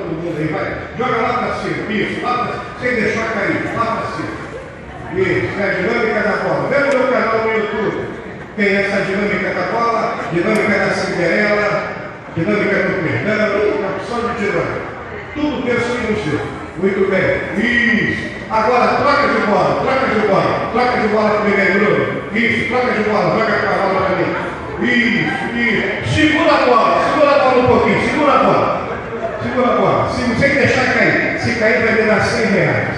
todo mundo aí, vai. Joga lá para cima, isso, lá para cima, sem deixar cair, lá para cima. Isso, é a dinâmica da bola. Vê no meu canal no YouTube. Tem essa dinâmica da bola, dinâmica da Cinderela, dinâmica do perdão, uma opção de dinâmica. Tudo penso em você. Muito bem. Isso. Agora troca de bola, troca de bola. Troca de bola comigo aí, Bruno. Isso, troca de bola, joga a bola para mim. Isso. Segura a bola um pouquinho, segura a bola. Segura a bola, sem deixar cair. Se cair vai virar R$100.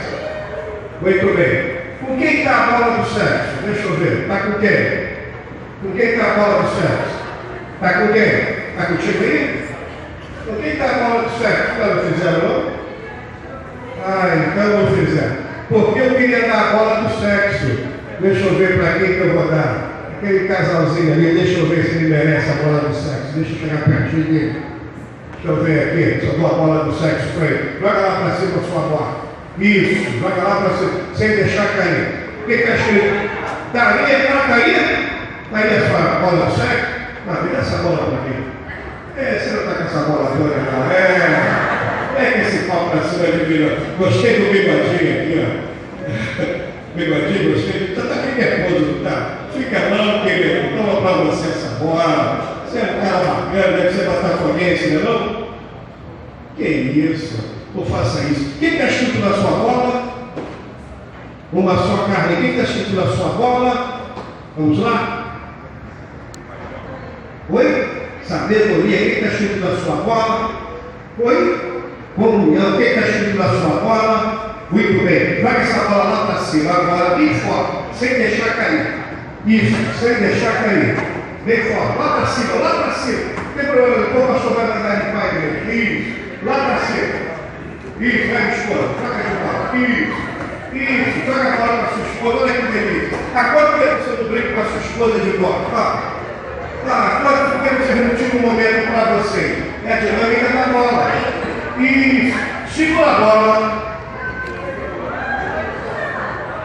Muito bem. Com quem está a bola do sexo? Deixa eu ver. Está com quem? Com quem está a bola do sexo? Está com quem? Está contigo aí? Com quem está a bola do sexo? Não fizeram, não? Então não fizeram. Porque eu queria dar a bola do sexo. Deixa eu ver para quem que eu vou dar. Aquele casalzinho ali, deixa eu ver se ele merece a bola do sexo. Deixa eu chegar pertinho dele. Deixa eu ver aqui, se eu dou a bola do sexo para ele. Joga lá para cima a sua bola. Isso, joga lá para cima, sem deixar cair. O que está escrito? Está ali, está aí? Está aí a sua bola do sexo? Não, vira essa bola para mim. Você não está com essa bola toda, não. Pega esse pau para cima de mim. Gostei do bigodinho aqui, ó. Bigodinho, gostei. Você está bem nervoso, tá? Fica não, querido. Toma para você essa bola. Você é um cara bacana, deve ser botafoguense, não é não? Que isso? Não faça isso. O que está escrito na sua bola? Uma só carne. O que está escrito na sua bola? Vamos lá? Oi? Sabedoria. O que está escrito na sua bola? Oi? Comunhão. O que está escrito na sua bola? Muito bem. Joga essa bola lá para cima. Agora, bem forte. Sem deixar cair. Isso. Sem deixar cair. Bem forte. Lá para cima. Lá para cima. Não tem problema. O pastor vai mandar de pai dele. Isso. Lá para cima. Isso, vai, esposa, troca de bola. Isso, joga a bola para sua esposa, olha que delícia. Há quanto tempo você não brinca com a sua esposa de bola? Quanto tempo você não tira um momento para você? É a dinâmica da bola. Isso, segura a bola.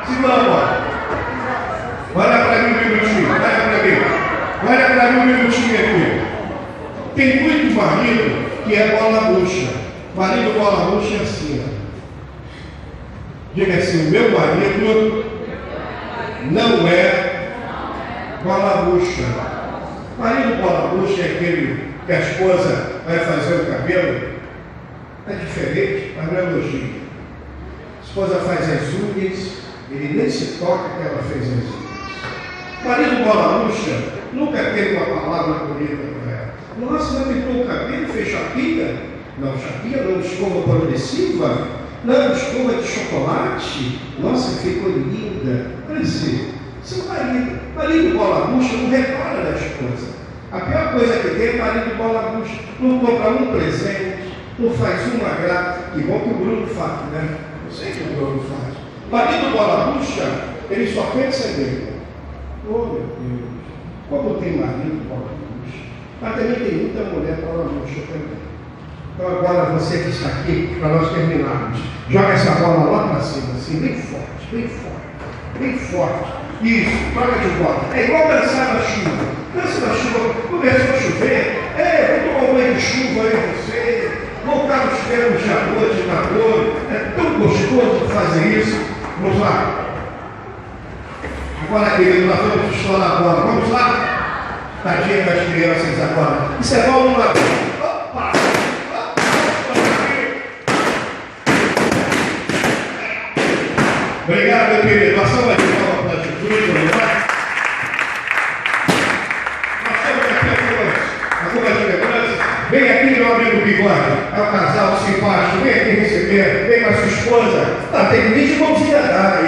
Segura a bola. Olha para mim um minutinho, olha para mim. Olha para mim um minutinho aqui. Tem muito marido que é bola murcha. Marido bola murcha é assim, ó. Diga assim, o meu marido não é bola murcha. Marido bola murcha é aquele que a esposa vai fazer o cabelo. É diferente, mas não é elogio. A esposa faz as unhas, ele nem se toca que ela fez as unhas. Marido bola murcha nunca teve uma palavra bonita para ela. Nossa, não pintou o cabelo, fez chapinha? Não chapinha, não escova progressiva, não escova de chocolate. Nossa, ficou linda. Quer dizer, seu marido bola murcha não repara da esposa. A pior coisa que tem é marido bola murcha. Não compra um presente, não faz um agrado. Que bom que o Bruno faz, né? Eu sei que o Bruno faz. Marido bola murcha, ele só pensa nele. Oh, meu Deus, como tem marido bola murcha. Mas também tem muita mulher bola murcha também. Então agora você que está aqui, para nós terminarmos, joga essa bola lá para cima, assim, bem forte, bem forte, bem forte. Isso, troca de bola. É igual dançar na chuva. Dança na chuva, começou a chover, vou tomar um banho de chuva aí você, voltar nos termos de amor, de namoro. É tão gostoso fazer isso. Vamos lá. Agora, querido, nós vamos estourar a bola. Vamos lá? Tadinha das crianças agora. Isso é bom numa. Opa! Obrigado, meu querido. Nós estamos aqui para a Jesus, não é? Nós estamos aqui algumas lembranças. Vem aqui, meu amigo Bigode. É um casal simpático. Vem aqui receber. Vem com a sua esposa. Tem que vir de mãozinha dada.